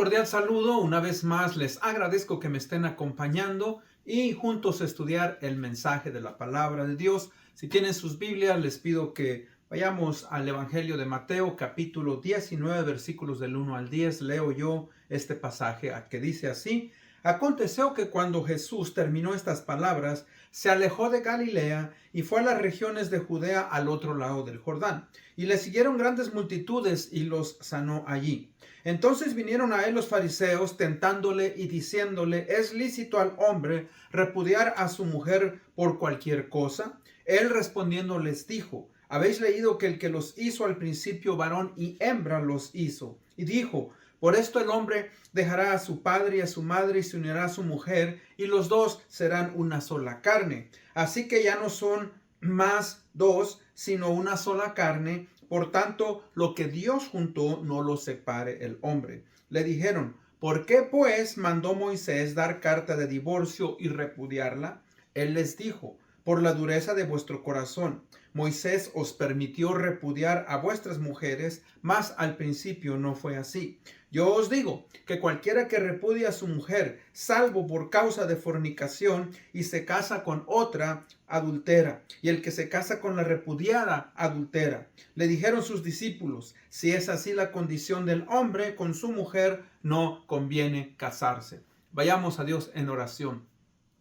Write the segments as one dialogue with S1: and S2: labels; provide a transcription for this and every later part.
S1: cordial saludo. Una vez más les agradezco que me estén acompañando y juntos estudiar el mensaje de la palabra de Dios. Si tienen sus Biblias, les pido que vayamos al Evangelio de Mateo, capítulo 19, versículos del 1 al 10. Leo yo este pasaje que dice así: Aconteció que cuando Jesús terminó estas palabras, se alejó de Galilea y fue a las regiones de Judea al otro lado del Jordán. Y le siguieron grandes multitudes y los sanó allí. Entonces vinieron a él los fariseos tentándole y diciéndole: ¿Es lícito al hombre repudiar a su mujer por cualquier cosa? Él respondiendo les dijo: ¿Habéis leído que el que los hizo al principio varón y hembra los hizo? Y dijo: Por esto el hombre dejará a su padre y a su madre y se unirá a su mujer, y los dos serán una sola carne. Así que ya no son más dos, sino una sola carne. Por tanto, lo que Dios juntó, no lo separe el hombre. Le dijeron: ¿Por qué pues mandó Moisés dar carta de divorcio y repudiarla? Él les dijo: por la dureza de vuestro corazón. Moisés os permitió repudiar a vuestras mujeres, mas al principio no fue así. Yo os digo que cualquiera que repudia a su mujer, salvo por causa de fornicación, y se casa con otra, adultera, y el que se casa con la repudiada, adultera. Le dijeron sus discípulos: si es así la condición del hombre con su mujer, no conviene casarse. Vayamos a Dios en oración.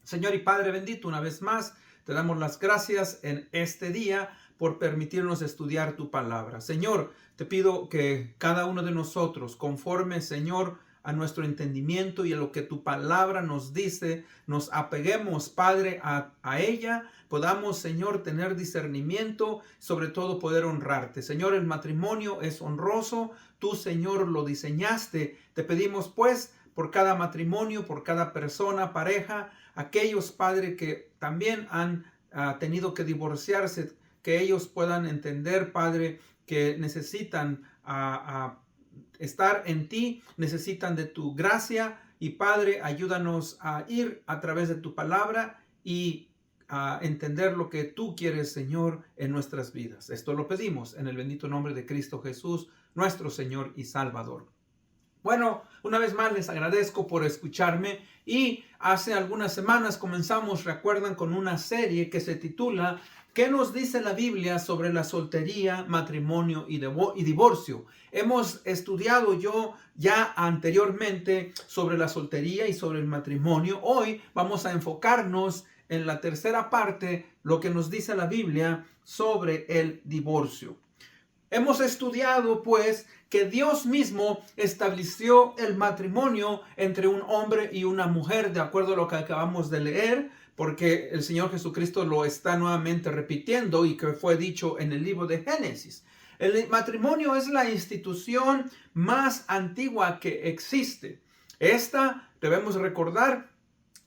S1: Señor y Padre bendito, una vez más te damos las gracias en este día por permitirnos estudiar tu palabra. Señor, te pido que cada uno de nosotros, conforme, Señor, a nuestro entendimiento y a lo que tu palabra nos dice, nos apeguemos, Padre, a ella, podamos, Señor, tener discernimiento, sobre todo poder honrarte. Señor, el matrimonio es honroso, tú, Señor, lo diseñaste. Te pedimos, pues, por cada matrimonio, por cada persona, pareja, aquellos, Padre, que también han tenido que divorciarse, que ellos puedan entender, Padre, que necesitan estar en ti, necesitan de tu gracia. Y Padre, ayúdanos a ir a través de tu palabra y a entender lo que tú quieres, Señor, en nuestras vidas. Esto lo pedimos en el bendito nombre de Cristo Jesús, nuestro Señor y Salvador. Bueno, una vez más les agradezco por escucharme y hace algunas semanas comenzamos, recuerdan, con una serie que se titula ¿Qué nos dice la Biblia sobre la soltería, matrimonio y divorcio? Hemos estudiado yo ya anteriormente sobre la soltería y sobre el matrimonio. Hoy vamos a enfocarnos en la tercera parte, lo que nos dice la Biblia sobre el divorcio. Hemos estudiado, pues, que Dios mismo estableció el matrimonio entre un hombre y una mujer, de acuerdo a lo que acabamos de leer, porque el Señor Jesucristo lo está nuevamente repitiendo y que fue dicho en el libro de Génesis. El matrimonio es la institución más antigua que existe. Esta, debemos recordar,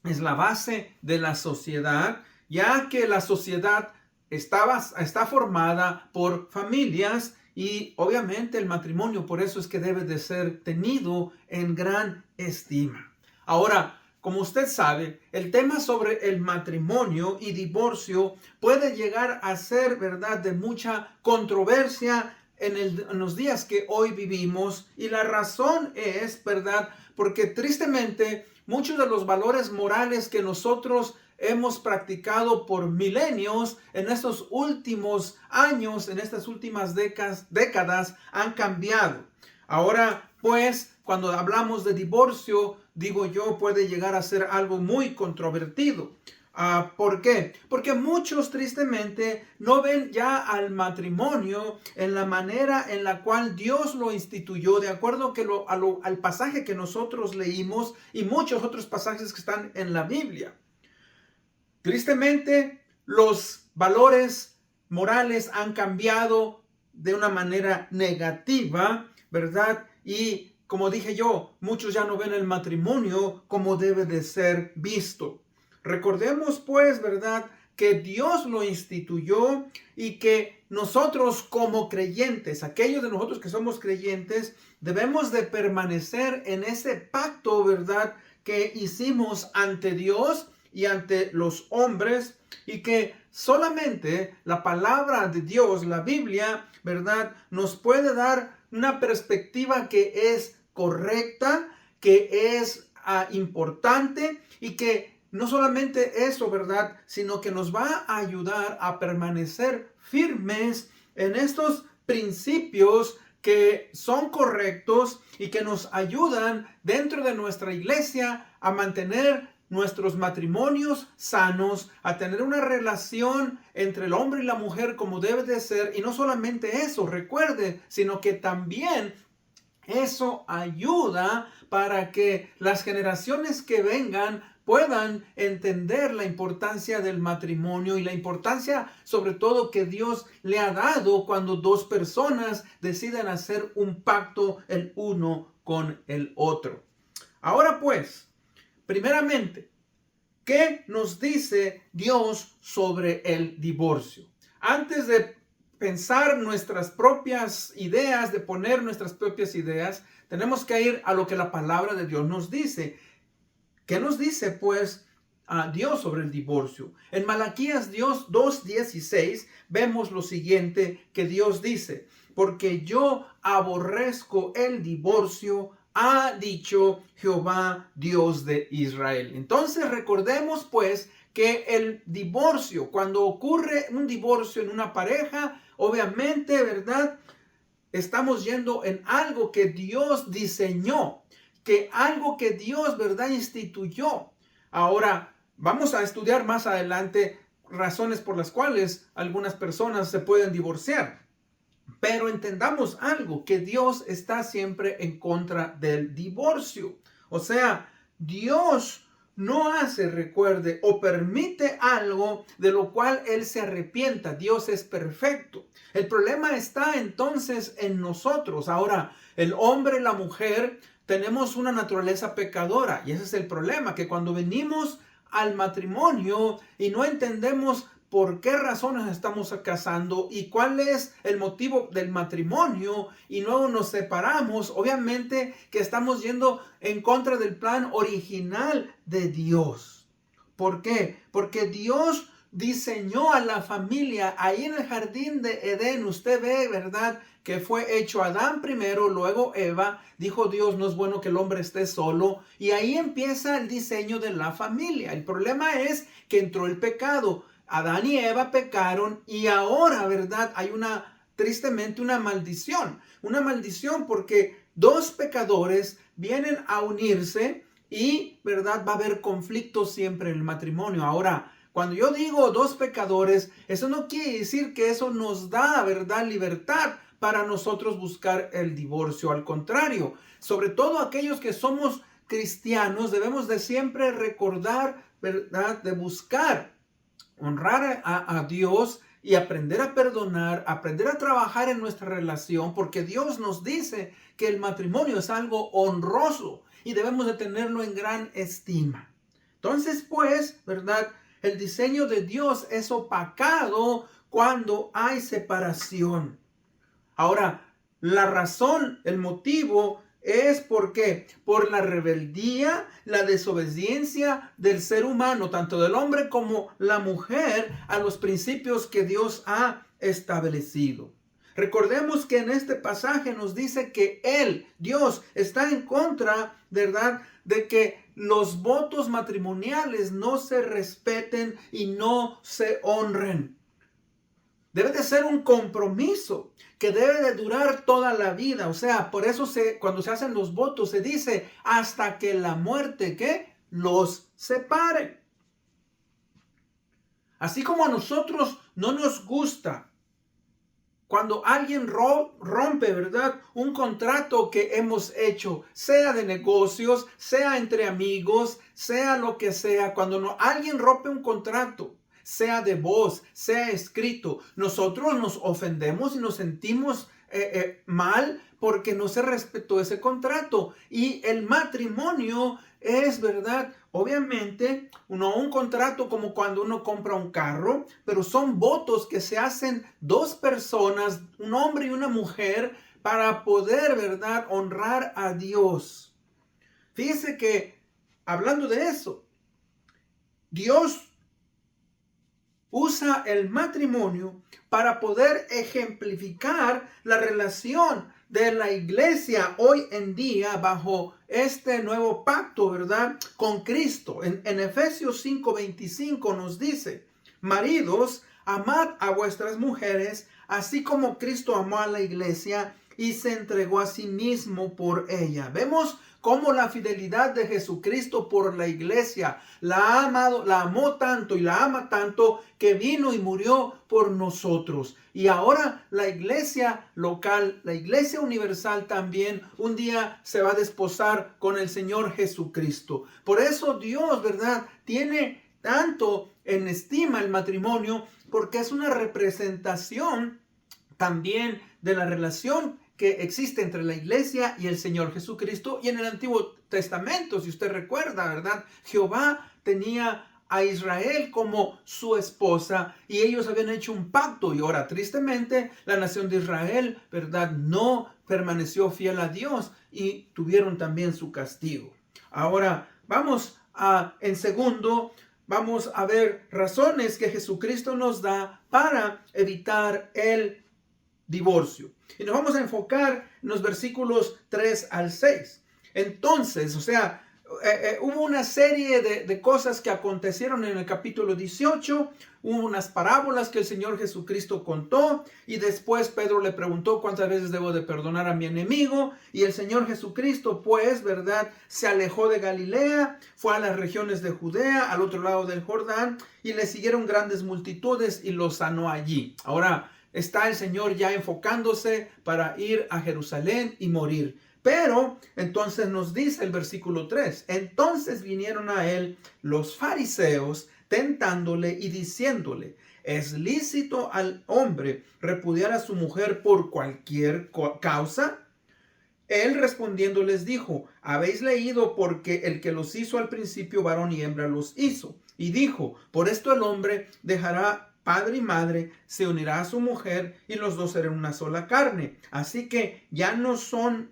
S1: es la base de la sociedad, ya que la sociedad está formada por familias y obviamente el matrimonio, por eso es que debe de ser tenido en gran estima. Ahora, como usted sabe, el tema sobre el matrimonio y divorcio puede llegar a ser, ¿verdad?, de mucha controversia en los días que hoy vivimos, y la razón es, ¿verdad?, porque tristemente muchos de los valores morales que nosotros hemos practicado por milenios en estos últimos años, en estas últimas décadas, han cambiado. Ahora, pues, cuando hablamos de divorcio, digo yo, puede llegar a ser algo muy controvertido. ¿Por qué? Porque muchos tristemente no ven ya al matrimonio en la manera en la cual Dios lo instituyó, de acuerdo al pasaje que nosotros leímos y muchos otros pasajes que están en la Biblia. Tristemente, los valores morales han cambiado de una manera negativa, ¿verdad? Y como dije yo, muchos ya no ven el matrimonio como debe de ser visto. Recordemos, pues, ¿verdad?, que Dios lo instituyó y que nosotros como creyentes, aquellos de nosotros que somos creyentes, debemos de permanecer en ese pacto, ¿verdad?, que hicimos ante Dios y ante los hombres, y que solamente la palabra de Dios, la Biblia, ¿verdad?, nos puede dar una perspectiva que es correcta, que es importante y que no solamente eso, ¿verdad? Sino que nos va a ayudar a permanecer firmes en estos principios que son correctos y que nos ayudan dentro de nuestra iglesia a mantener nuestros matrimonios sanos, a tener una relación entre el hombre y la mujer como debe de ser. Y no solamente eso, recuerde, sino que también eso ayuda para que las generaciones que vengan puedan entender la importancia del matrimonio y la importancia sobre todo que Dios le ha dado cuando dos personas deciden hacer un pacto el uno con el otro. Ahora pues, primeramente, ¿qué nos dice Dios sobre el divorcio? Antes de pensar nuestras propias ideas, de poner nuestras propias ideas, tenemos que ir a lo que la palabra de Dios nos dice. ¿Qué nos dice pues Dios sobre el divorcio? En Malaquías 2:16 vemos lo siguiente que Dios dice: porque yo aborrezco el divorcio, ha dicho Jehová Dios de Israel. Entonces recordemos pues que el divorcio, cuando ocurre un divorcio en una pareja, obviamente, ¿verdad? Estamos yendo en algo que Dios diseñó, que algo que Dios, ¿verdad?, instituyó. Ahora, vamos a estudiar más adelante razones por las cuales algunas personas se pueden divorciar. Pero entendamos algo, que Dios está siempre en contra del divorcio. O sea, Dios no hace, recuerde, o permite algo de lo cual Él se arrepienta. Dios es perfecto. El problema está entonces en nosotros. Ahora, el hombre y la mujer tenemos una naturaleza pecadora. Y ese es el problema, que cuando venimos al matrimonio y no entendemos por qué razones estamos casando y cuál es el motivo del matrimonio y luego nos separamos, obviamente que estamos yendo en contra del plan original de Dios. ¿Por qué? Porque Dios diseñó a la familia ahí en el jardín de Edén. Usted ve, ¿verdad?, que fue hecho Adán primero, luego Eva. Dijo Dios, no es bueno que el hombre esté solo. Y ahí empieza el diseño de la familia. El problema es que entró el pecado. Adán y Eva pecaron y ahora, ¿verdad?, hay tristemente una maldición. Una maldición porque dos pecadores vienen a unirse y, ¿verdad?, va a haber conflicto siempre en el matrimonio. Ahora, cuando yo digo dos pecadores, eso no quiere decir que eso nos da, ¿verdad?, libertad para nosotros buscar el divorcio. Al contrario, sobre todo aquellos que somos cristianos, debemos de siempre recordar, ¿verdad?, de buscar honrar a Dios y aprender a perdonar, aprender a trabajar en nuestra relación, porque Dios nos dice que el matrimonio es algo honroso y debemos de tenerlo en gran estima. Entonces, pues, ¿verdad?, el diseño de Dios es opacado cuando hay separación. Ahora, la razón, el motivo es porque por la rebeldía, la desobediencia del ser humano, tanto del hombre como la mujer, a los principios que Dios ha establecido. Recordemos que en este pasaje nos dice que Él, Dios, está en contra, ¿verdad?, de que los votos matrimoniales no se respeten y no se honren. Debe de ser un compromiso que debe de durar toda la vida. O sea, por eso cuando se hacen los votos se dice hasta que la muerte, ¿qué?, los separe. Así como a nosotros no nos gusta cuando alguien rompe, ¿verdad?, un contrato que hemos hecho, sea de negocios, sea entre amigos, sea lo que sea. Cuando alguien rompe un contrato, sea de voz, sea escrito, nosotros nos ofendemos y nos sentimos mal porque no se respetó ese contrato. Y el matrimonio es, ¿verdad?, obviamente no un contrato como cuando uno compra un carro, pero son votos que se hacen dos personas, un hombre y una mujer, para poder, ¿verdad?, honrar a Dios. Fíjese que, hablando de eso, Dios usa el matrimonio para poder ejemplificar la relación de la iglesia hoy en día bajo este nuevo pacto, ¿verdad? Con Cristo. En Efesios 5:25 nos dice: maridos, amad a vuestras mujeres, así como Cristo amó a la iglesia y se entregó a sí mismo por ella. Vemos cómo la fidelidad de Jesucristo por la iglesia la ha amado, la amó tanto y la ama tanto que vino y murió por nosotros. Y ahora la iglesia local, la iglesia universal también un día se va a desposar con el Señor Jesucristo. Por eso Dios, ¿verdad?, tiene tanto en estima el matrimonio, porque es una representación también de la relación que existe entre la iglesia y el Señor Jesucristo. Y en el Antiguo Testamento, si usted recuerda, ¿verdad?, Jehová tenía a Israel como su esposa y ellos habían hecho un pacto, y ahora tristemente la nación de Israel, ¿verdad?, no permaneció fiel a Dios y tuvieron también su castigo. Ahora vamos a ver razones que Jesucristo nos da para evitar el divorcio. Y nos vamos a enfocar en los versículos 3 al 6. Entonces, hubo una serie de cosas que acontecieron en el capítulo 18. Hubo unas parábolas que el Señor Jesucristo contó. Y después Pedro le preguntó: ¿cuántas veces debo de perdonar a mi enemigo? Y el Señor Jesucristo, pues, ¿verdad?, se alejó de Galilea, fue a las regiones de Judea, al otro lado del Jordán, y le siguieron grandes multitudes y los sanó allí. Ahora está el Señor ya enfocándose para ir a Jerusalén y morir. Pero entonces nos dice el versículo 3: entonces vinieron a él los fariseos tentándole y diciéndole: ¿es lícito al hombre repudiar a su mujer por cualquier causa? Él respondiendo les dijo: habéis leído, porque el que los hizo al principio varón y hembra los hizo. Y dijo: por esto el hombre dejará padre y madre, se unirá a su mujer, y los dos serán una sola carne. Así que ya no son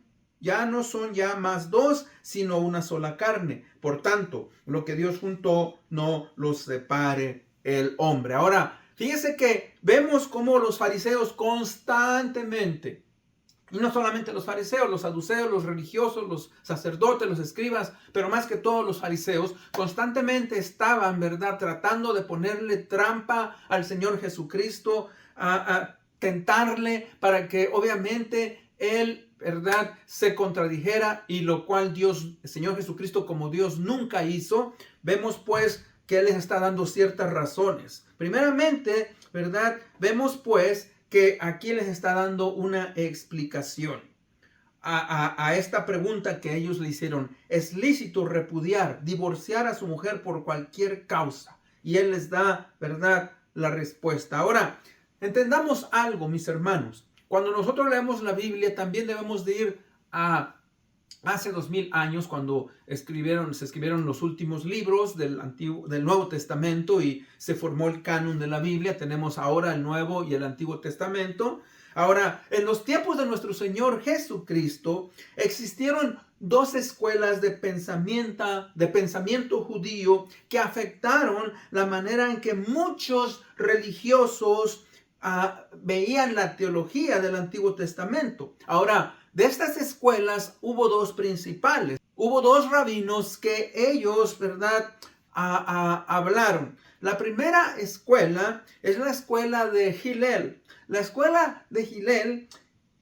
S1: más dos, sino una sola carne. Por tanto, lo que Dios juntó, no los separe el hombre. Ahora, fíjese que vemos cómo los fariseos constantemente, y no solamente los fariseos, los saduceos, los religiosos, los sacerdotes, los escribas, pero más que todos los fariseos, constantemente estaban, ¿verdad?, tratando de ponerle trampa al Señor Jesucristo, a tentarle para que obviamente él, ¿verdad?, se contradijera, y lo cual Dios, el Señor Jesucristo, como Dios, nunca hizo. Vemos pues que Él les está dando ciertas razones. Primeramente, ¿verdad?, vemos pues que aquí les está dando una explicación a esta pregunta que ellos le hicieron: ¿es lícito repudiar, divorciar a su mujer por cualquier causa? Y Él les da, ¿verdad?, la respuesta. Ahora, entendamos algo, mis hermanos. Cuando nosotros leemos la Biblia, también debemos de ir a hace 2000 años, cuando se escribieron los últimos libros del Nuevo Testamento y se formó el canon de la Biblia. Tenemos ahora el Nuevo y el Antiguo Testamento. Ahora, en los tiempos de nuestro Señor Jesucristo, existieron dos escuelas de pensamiento judío que afectaron la manera en que muchos religiosos veían la teología del Antiguo Testamento. Ahora, de estas escuelas hubo dos principales. Hubo dos rabinos que ellos, ¿verdad?, hablaron. La primera escuela es la escuela de Hillel. La escuela de Hillel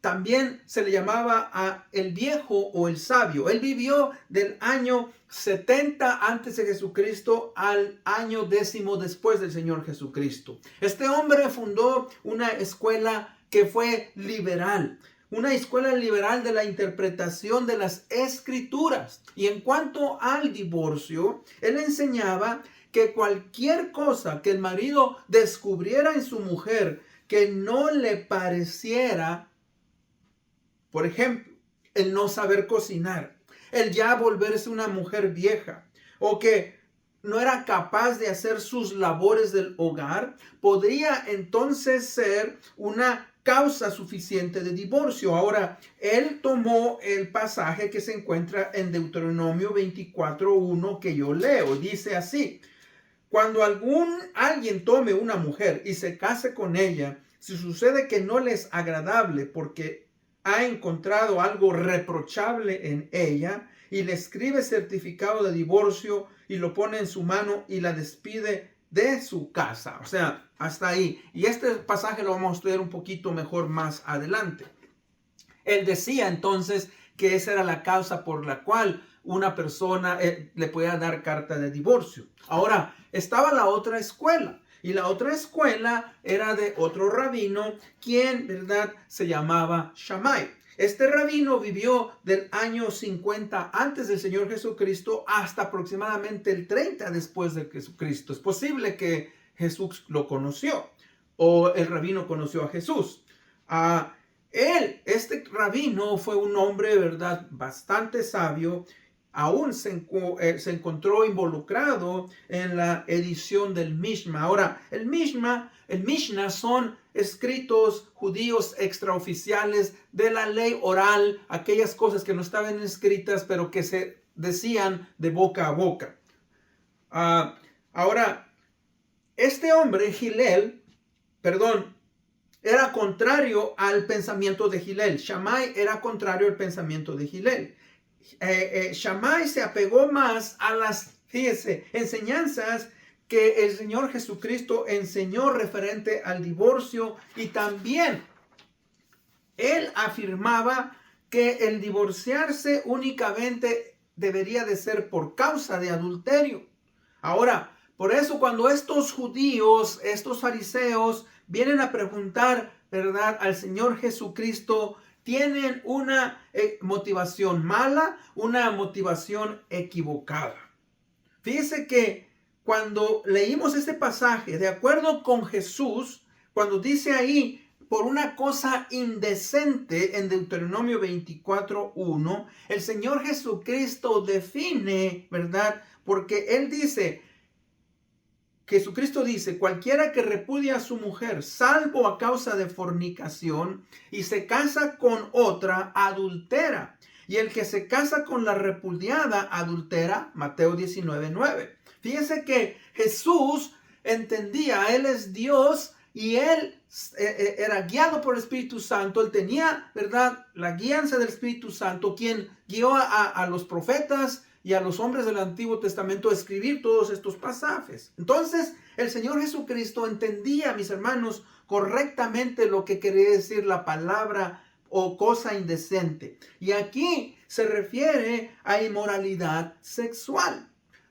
S1: también se le llamaba el viejo o el sabio. Él vivió del año 70 antes de Jesucristo al año 10 después del Señor Jesucristo. Este hombre fundó una escuela que fue liberal. Una escuela liberal de la interpretación de las escrituras. Y en cuanto al divorcio, él enseñaba que cualquier cosa que el marido descubriera en su mujer que no le pareciera, por ejemplo, el no saber cocinar, el ya volverse una mujer vieja, o que no era capaz de hacer sus labores del hogar, podría entonces ser una causa suficiente de divorcio. Ahora, él tomó el pasaje que se encuentra en Deuteronomio 24:1 que yo leo. Dice así: Cuando alguien tome una mujer y se case con ella, si sucede que no le es agradable porque ha encontrado algo reprochable en ella y le escribe certificado de divorcio y lo pone en su mano y la despide de su casa. O sea, hasta ahí. Y este pasaje lo vamos a estudiar un poquito mejor más adelante. Él decía entonces que esa era la causa por la cual una persona le podía dar carta de divorcio. Ahora, estaba la otra escuela. Y la otra escuela era de otro rabino, quien, ¿verdad?, se llamaba Shammai. Este rabino vivió del año 50 antes del Señor Jesucristo hasta aproximadamente el 30 después de Jesucristo. Es posible que Jesús lo conoció o el rabino conoció a Jesús. Este rabino fue un hombre, ¿verdad?, bastante sabio. Aún se encontró involucrado en la edición del Mishna. Ahora, el Mishna son escritos judíos extraoficiales de la ley oral, aquellas cosas que no estaban escritas, pero que se decían de boca a boca. Ahora, este hombre, Hillel, era contrario al pensamiento de Hillel. Shammai era contrario al pensamiento de Hillel. Shammai se apegó más a las, enseñanzas que el Señor Jesucristo enseñó referente al divorcio, y también él afirmaba que el divorciarse únicamente debería de ser por causa de adulterio. Ahora, por eso cuando estos judíos, estos fariseos, vienen a preguntar, ¿verdad?, al Señor Jesucristo, tienen una motivación mala, una motivación equivocada. Fíjese que cuando leímos este pasaje, de acuerdo con Jesús, cuando dice ahí, por una cosa indecente en Deuteronomio 24:1, el Señor Jesucristo define, ¿verdad? Porque Él dice, Jesucristo dice, cualquiera que repudia a su mujer, salvo a causa de fornicación, y se casa con otra, adultera. Y el que se casa con la repudiada, adultera. Mateo 19:9. Fíjese que Jesús entendía, Él es Dios y Él era guiado por el Espíritu Santo. Él tenía, ¿verdad?, la guianza del Espíritu Santo, quien guió a los profetas y a los hombres del Antiguo Testamento a escribir todos estos pasajes. Entonces, el Señor Jesucristo entendía, mis hermanos, correctamente lo que quería decir la palabra o cosa indecente. Y aquí se refiere a inmoralidad sexual,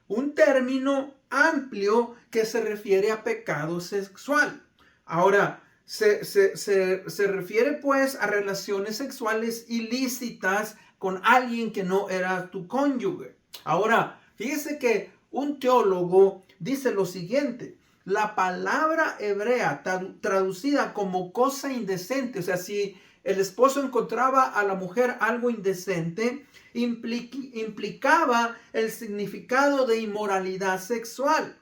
S1: un término amplio que se refiere a pecado sexual. Ahora, se refiere pues a relaciones sexuales ilícitas con alguien que no era tu cónyuge. Ahora, fíjese que un teólogo dice lo siguiente: la palabra hebrea traducida como cosa indecente, o sea, si el esposo encontraba a la mujer algo indecente, implicaba el significado de inmoralidad sexual.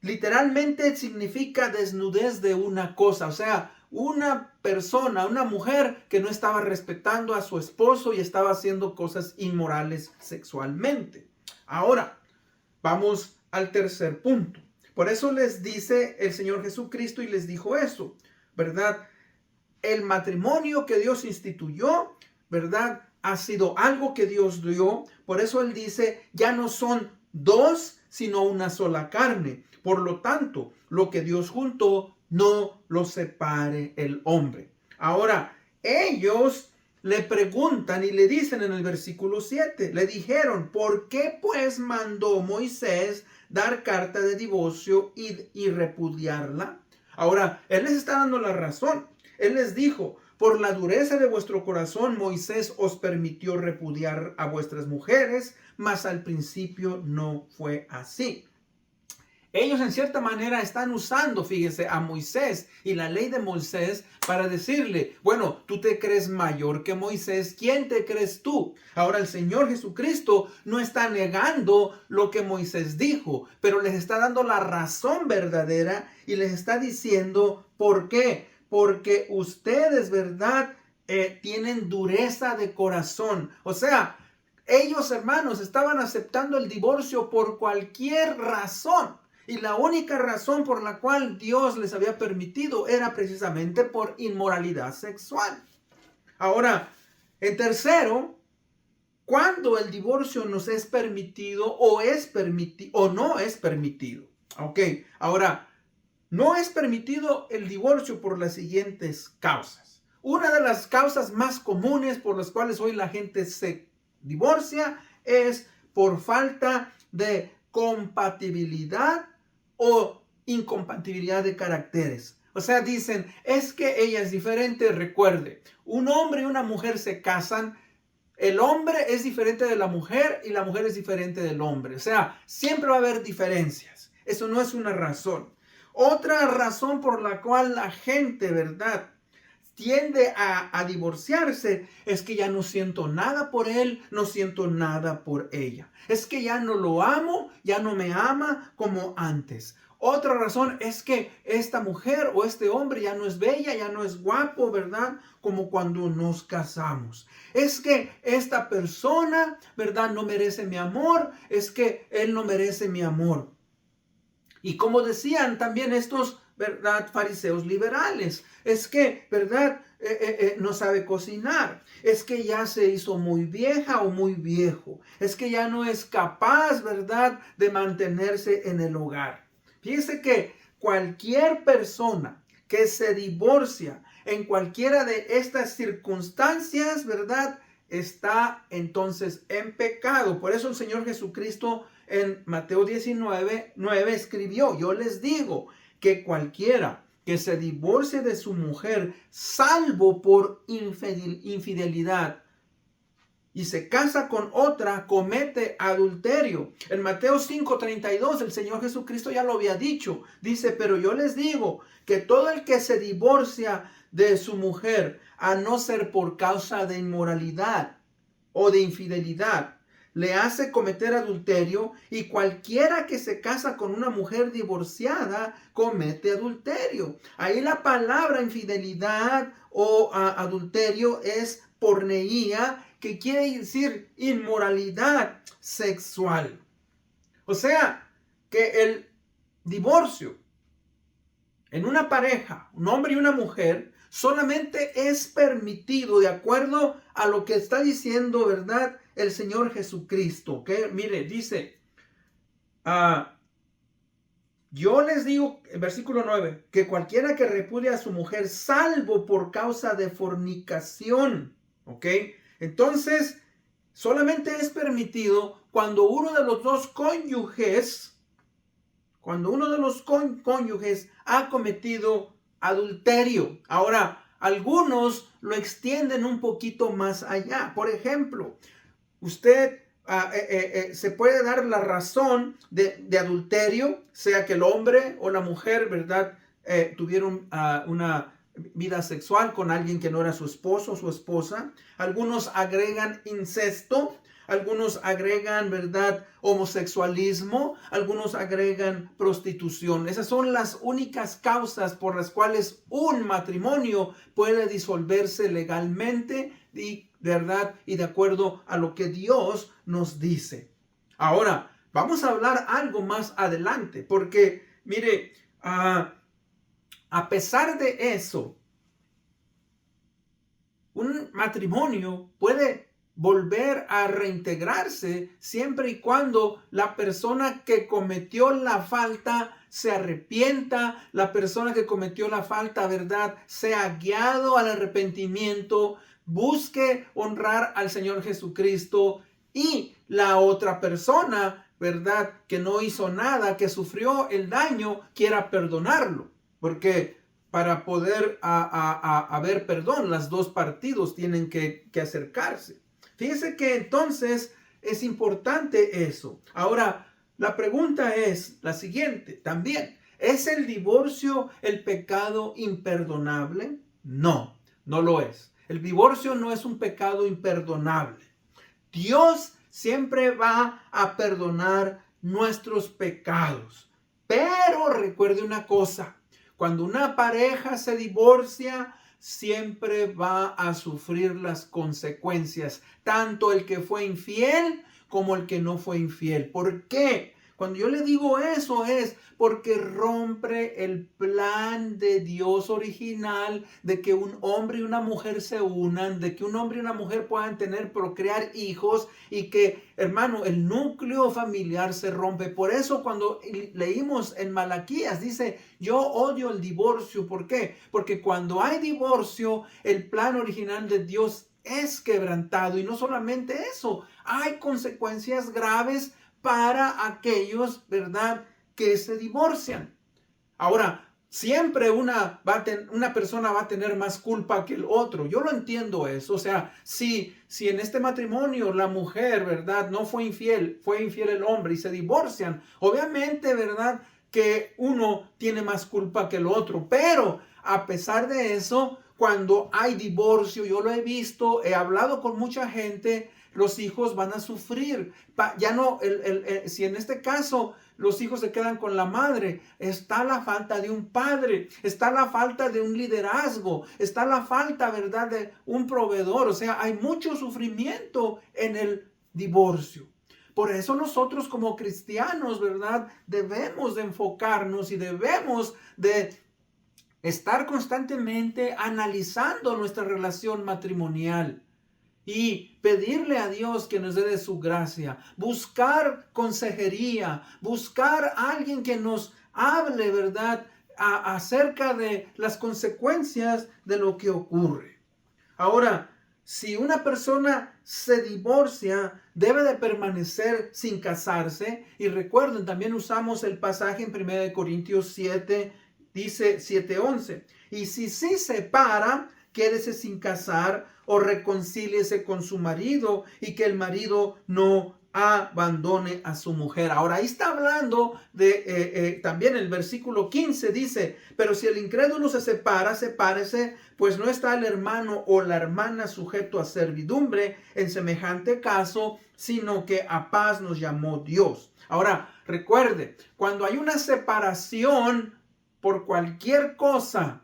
S1: Literalmente significa desnudez de una cosa, o sea, una persona, una mujer que no estaba respetando a su esposo y estaba haciendo cosas inmorales sexualmente. Ahora, vamos al tercer punto. Por eso les dice el Señor Jesucristo y les dijo eso, ¿verdad? El matrimonio que Dios instituyó, ¿verdad?, ha sido algo que Dios dio. Por eso Él dice, ya no son dos, sino una sola carne. Por lo tanto, lo que Dios juntó, no lo separe el hombre. Ahora, ellos le preguntan y le dicen en el versículo 7, le dijeron, ¿por qué pues mandó Moisés dar carta de divorcio y repudiarla? Ahora, Él les está dando la razón. Él les dijo, por la dureza de vuestro corazón, Moisés os permitió repudiar a vuestras mujeres, mas al principio no fue así. Ellos en cierta manera están usando, fíjese, a Moisés y la ley de Moisés para decirle, bueno, tú te crees mayor que Moisés, ¿quién te crees tú? Ahora el Señor Jesucristo no está negando lo que Moisés dijo, pero les está dando la razón verdadera y les está diciendo, ¿por qué? Porque ustedes, ¿verdad?, tienen dureza de corazón. O sea, ellos, hermanos, estaban aceptando el divorcio por cualquier razón. Y la única razón por la cual Dios les había permitido era precisamente por inmoralidad sexual. Ahora, en tercero, cuando el divorcio nos es permitido o no es permitido. Ok, ahora, no es permitido el divorcio por las siguientes causas. Una de las causas más comunes por las cuales hoy la gente se divorcia es por falta de compatibilidad o incompatibilidad de caracteres. O sea, dicen, es que ella es diferente. Recuerde, un hombre y una mujer se casan. El hombre es diferente de la mujer y la mujer es diferente del hombre. O sea, siempre va a haber diferencias. Eso no es una razón. Otra razón por la cual la gente, ¿verdad?, tiende a divorciarse es que ya no siento nada por él, no siento nada por ella. Es que ya no lo amo, ya no me ama como antes. Otra razón es que esta mujer o este hombre ya no es bella, ya no es guapo, ¿verdad? Como cuando nos casamos. Es que esta persona, ¿verdad?, no merece mi amor, es que él no merece mi amor. Y como decían también estos, ¿verdad?, fariseos liberales, es que, ¿verdad?, no sabe cocinar, es que ya se hizo muy vieja o muy viejo, es que ya no es capaz, ¿verdad?, de mantenerse en el hogar. Fíjese que cualquier persona que se divorcia en cualquiera de estas circunstancias, ¿verdad?, está entonces en pecado. Por eso el Señor Jesucristo en Mateo 19:9 escribió: yo les digo que cualquiera que se divorcie de su mujer, salvo por infidelidad, y se casa con otra, comete adulterio. En Mateo 5:32 el Señor Jesucristo ya lo había dicho. Dice, pero yo les digo que todo el que se divorcia de su mujer, a no ser por causa de inmoralidad o de infidelidad, le hace cometer adulterio, y cualquiera que se casa con una mujer divorciada comete adulterio. Ahí la palabra infidelidad o adulterio es porneía, que quiere decir inmoralidad sexual. O sea, que el divorcio en una pareja, un hombre y una mujer, solamente es permitido de acuerdo a lo que está diciendo, ¿verdad?, el Señor Jesucristo. Que mire, dice, yo les digo, en versículo 9, que cualquiera que repudie a su mujer, salvo por causa de fornicación, ¿ok? Entonces, solamente es permitido cuando uno de los dos cónyuges, ha cometido adulterio. Ahora, algunos lo extienden un poquito más allá. Por ejemplo, usted se puede dar la razón de adulterio, sea que el hombre o la mujer, ¿verdad?, tuvieron una vida sexual con alguien que no era su esposo o su esposa. Algunos agregan incesto, algunos agregan, ¿verdad?, homosexualismo, algunos agregan prostitución. Esas son las únicas causas por las cuales un matrimonio puede disolverse legalmente y, ¿verdad?, y de acuerdo a lo que Dios nos dice. Ahora, vamos a hablar algo más adelante, porque, mire, a pesar de eso, un matrimonio puede volver a reintegrarse siempre y cuando la persona que cometió la falta se arrepienta, la persona que cometió la falta, ¿verdad?, sea guiado al arrepentimiento, busque honrar al Señor Jesucristo, y la otra persona, ¿verdad?, que no hizo nada, que sufrió el daño, quiera perdonarlo. Porque para poder haber perdón, las dos partidos tienen que acercarse. Fíjese que entonces es importante eso. Ahora, la pregunta es la siguiente también. ¿Es el divorcio el pecado imperdonable? No, no lo es. El divorcio no es un pecado imperdonable. Dios siempre va a perdonar nuestros pecados. Pero recuerde una cosa. Cuando una pareja se divorcia, siempre va a sufrir las consecuencias, tanto el que fue infiel como el que no fue infiel. ¿Por qué? Cuando yo le digo eso es porque rompe el plan de Dios original de que un hombre y una mujer se unan, de que un hombre y una mujer puedan procrear hijos y que, hermano, el núcleo familiar se rompe. Por eso cuando leímos en Malaquías dice, yo odio el divorcio. ¿Por qué? Porque cuando hay divorcio, el plan original de Dios es quebrantado. Y no solamente eso, hay consecuencias graves para aquellos, ¿verdad?, que se divorcian. Ahora, siempre una persona va a tener más culpa que el otro. Yo lo entiendo eso. O sea, si en este matrimonio la mujer, ¿verdad?, no fue infiel el hombre y se divorcian, obviamente, ¿verdad?, que uno tiene más culpa que el otro. Pero a pesar de eso, cuando hay divorcio, yo lo he visto, he hablado con mucha gente, los hijos van a sufrir. Ya no, si en este caso los hijos se quedan con la madre, está la falta de un padre, está la falta de un liderazgo, está la falta, ¿verdad?, de un proveedor. O sea, hay mucho sufrimiento en el divorcio. Por eso nosotros como cristianos, ¿verdad?, debemos de enfocarnos y debemos de estar constantemente analizando nuestra relación matrimonial y pedirle a Dios que nos dé de su gracia, buscar consejería, buscar a alguien que nos hable, ¿verdad?, acerca de las consecuencias de lo que ocurre. Ahora, si una persona se divorcia, debe de permanecer sin casarse. Y recuerden, también usamos el pasaje en 1 Corintios 7, dice 7:11. Y si se separa, quédese sin casar o reconcíliese con su marido y que el marido no abandone a su mujer. Ahora ahí está hablando de también el versículo 15 dice, pero si el incrédulo se separa, sepárese, pues no está el hermano o la hermana sujeto a servidumbre en semejante caso, sino que a paz nos llamó Dios. Ahora recuerde, cuando hay una separación por cualquier cosa,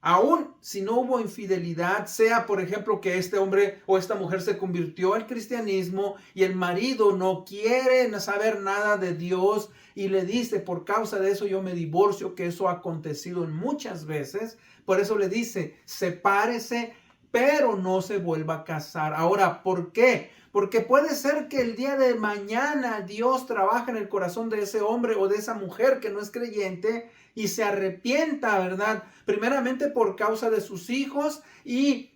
S1: aún si no hubo infidelidad, sea por ejemplo que este hombre o esta mujer se convirtió al cristianismo y el marido no quiere saber nada de Dios y le dice, por causa de eso yo me divorcio, que eso ha acontecido muchas veces, por eso le dice, sepárese, pero no se vuelva a casar. Ahora, ¿por qué? Porque puede ser que el día de mañana Dios trabaje en el corazón de ese hombre o de esa mujer que no es creyente y se arrepienta, ¿verdad?, primeramente por causa de sus hijos y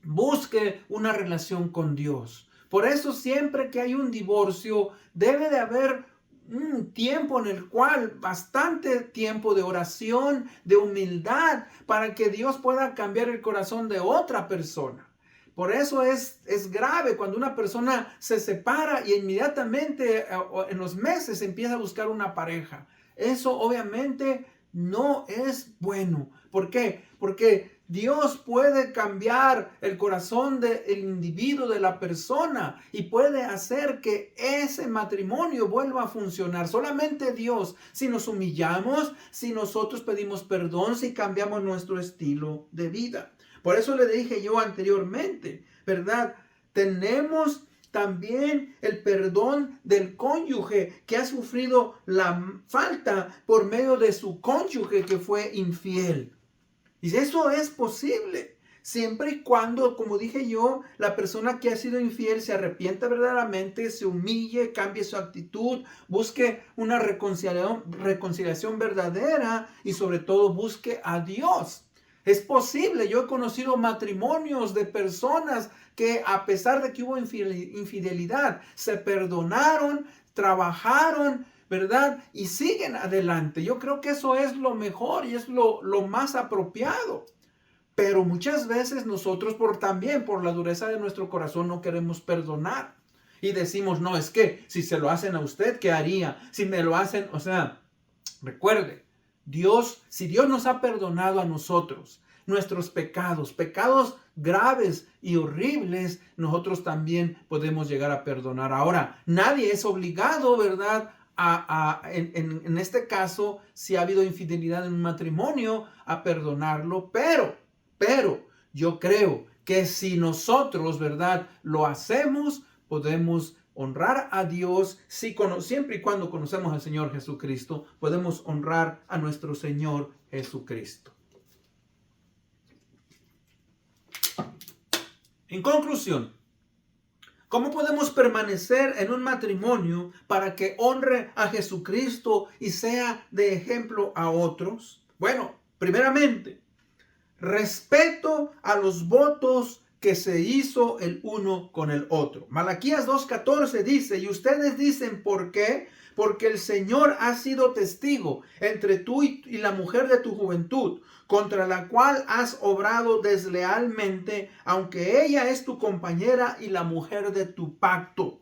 S1: busque una relación con Dios. Por eso siempre que hay un divorcio debe de haber un tiempo en el cual, bastante tiempo de oración, de humildad, para que Dios pueda cambiar el corazón de otra persona. Por eso es grave cuando una persona se separa y inmediatamente en los meses empieza a buscar una pareja. Eso obviamente no es bueno. ¿Por qué? Porque Dios puede cambiar el corazón del individuo, de la persona, y puede hacer que ese matrimonio vuelva a funcionar. Solamente Dios, si nos humillamos, si nosotros pedimos perdón, si cambiamos nuestro estilo de vida. Por eso le dije yo anteriormente, ¿verdad? Tenemos también el perdón del cónyuge que ha sufrido la falta por medio de su cónyuge que fue infiel. Y eso es posible, siempre y cuando, como dije yo, la persona que ha sido infiel se arrepienta verdaderamente, se humille, cambie su actitud, busque una reconciliación verdadera y sobre todo busque a Dios. Es posible, yo he conocido matrimonios de personas que a pesar de que hubo infidelidad, se perdonaron, trabajaron, ¿verdad?, y siguen adelante. Yo creo que eso es lo mejor y es lo más apropiado. Pero muchas veces nosotros también por la dureza de nuestro corazón no queremos perdonar. Y decimos, no, es que si se lo hacen a usted, ¿qué haría? Si me lo hacen, o sea, recuerde, si Dios nos ha perdonado a nosotros nuestros pecados graves y horribles, nosotros también podemos llegar a perdonar. Ahora, nadie es obligado, ¿verdad?, en este caso, si ha habido infidelidad en un matrimonio, a perdonarlo, pero yo creo que si nosotros, ¿verdad?, lo hacemos, podemos honrar a Dios siempre y cuando conocemos al Señor Jesucristo, podemos honrar a nuestro Señor Jesucristo. En conclusión, ¿cómo podemos permanecer en un matrimonio para que honre a Jesucristo y sea de ejemplo a otros? Bueno, primeramente, respeto a los votos que se hizo el uno con el otro. Malaquías 2:14 dice, y ustedes dicen, ¿por qué? Porque el Señor ha sido testigo entre tú y la mujer de tu juventud, contra la cual has obrado deslealmente, aunque ella es tu compañera y la mujer de tu pacto.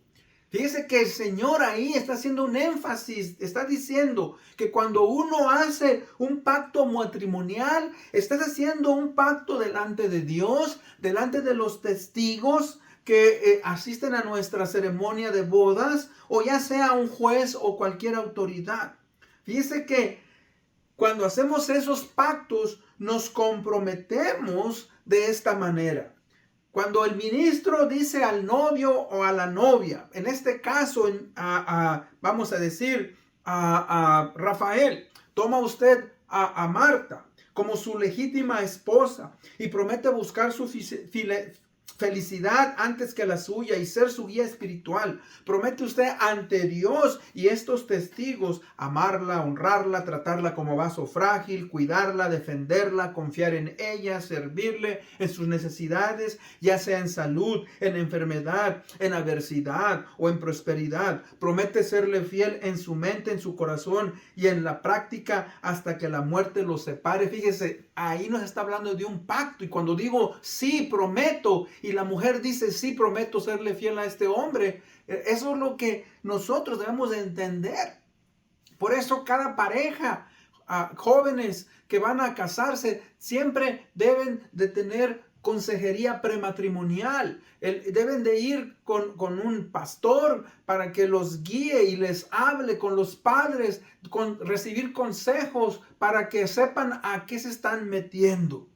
S1: Fíjese que el Señor ahí está haciendo un énfasis, está diciendo que cuando uno hace un pacto matrimonial, estás haciendo un pacto delante de Dios, delante de los testigos que asisten a nuestra ceremonia de bodas, o ya sea un juez o cualquier autoridad. Fíjese que cuando hacemos esos pactos, nos comprometemos de esta manera. Cuando el ministro dice al novio o a la novia, en este caso, vamos a decir a Rafael, toma usted a Marta como su legítima esposa y promete buscar su felicidad antes que la suya y ser su guía espiritual. Promete usted ante Dios y estos testigos amarla, honrarla, tratarla como vaso frágil, cuidarla, defenderla, confiar en ella, servirle en sus necesidades, ya sea en salud, en enfermedad, en adversidad o en prosperidad. Promete serle fiel en su mente, en su corazón y en la práctica hasta que la muerte los separe. Fíjese, ahí nos está hablando de un pacto, y cuando digo sí, prometo, y la mujer dice sí, prometo serle fiel a este hombre, eso es lo que nosotros debemos de entender. Por eso cada pareja, jóvenes que van a casarse, siempre deben de tener consejería prematrimonial. Deben de ir con un pastor para que los guíe y les hable con los padres, recibir consejos para que sepan a qué se están metiendo.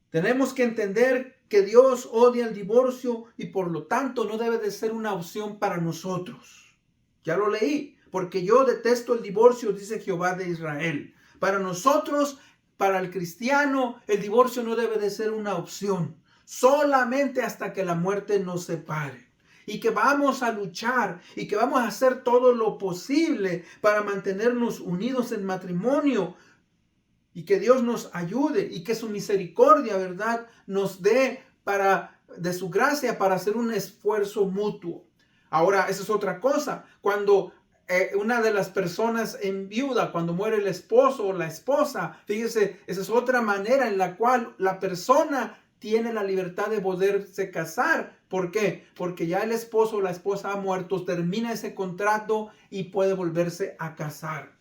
S1: Tenemos que entender que Dios odia el divorcio y por lo tanto no debe de ser una opción para nosotros. Ya lo leí, porque yo detesto el divorcio, dice Jehová de Israel. Para nosotros, para el cristiano, el divorcio no debe de ser una opción, solamente hasta que la muerte nos separe. Y que vamos a luchar y que vamos a hacer todo lo posible para mantenernos unidos en matrimonio. Y que Dios nos ayude y que su misericordia, ¿verdad?, nos dé de su gracia para hacer un esfuerzo mutuo. Ahora, esa es otra cosa. Cuando una de las personas enviuda, cuando muere el esposo o la esposa, fíjese, esa es otra manera en la cual la persona tiene la libertad de poderse casar. ¿Por qué? Porque ya el esposo o la esposa ha muerto, termina ese contrato y puede volverse a casar.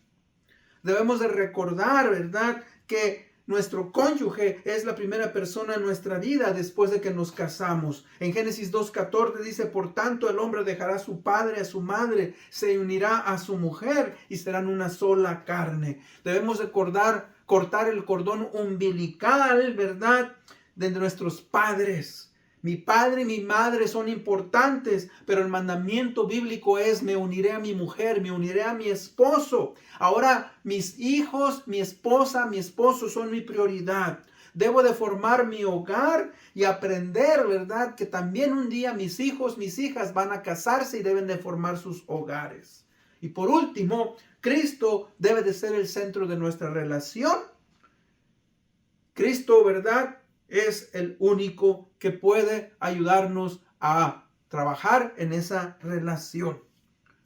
S1: Debemos de recordar, ¿verdad?, que nuestro cónyuge es la primera persona en nuestra vida después de que nos casamos. En Génesis 2:14 dice, por tanto el hombre dejará a su padre, a su madre, se unirá a su mujer y serán una sola carne. Debemos de cortar el cordón umbilical, ¿verdad?, de nuestros padres. Mi padre y mi madre son importantes, pero el mandamiento bíblico es, me uniré a mi mujer, me uniré a mi esposo. Ahora mis hijos, mi esposa, mi esposo son mi prioridad. Debo de formar mi hogar y aprender, ¿verdad?, que también un día mis hijos, mis hijas van a casarse y deben de formar sus hogares. Y por último, Cristo debe de ser el centro de nuestra relación. Cristo, ¿verdad?, es el único que puede ayudarnos a trabajar en esa relación.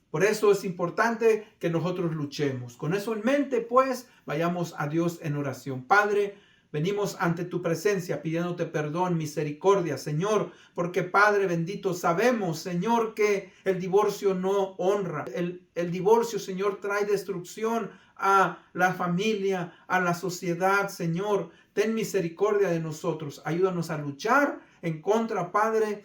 S1: Por eso es importante que nosotros luchemos. Con eso en mente, pues, vayamos a Dios en oración. Padre, venimos ante tu presencia pidiéndote perdón, misericordia, Señor, porque Padre bendito, sabemos, Señor, que el divorcio no honra. El divorcio, Señor, trae destrucción a la familia, a la sociedad, Señor. Ten misericordia de nosotros. Ayúdanos a luchar en contra, Padre,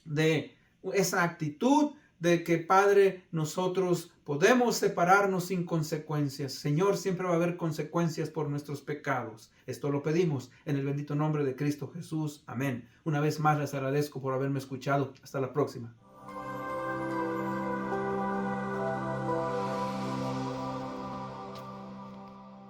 S1: de esa actitud de que, Padre, nosotros podemos separarnos sin consecuencias. Señor, siempre va a haber consecuencias por nuestros pecados. Esto lo pedimos en el bendito nombre de Cristo Jesús. Amén. Una vez más les agradezco por haberme escuchado. Hasta la próxima.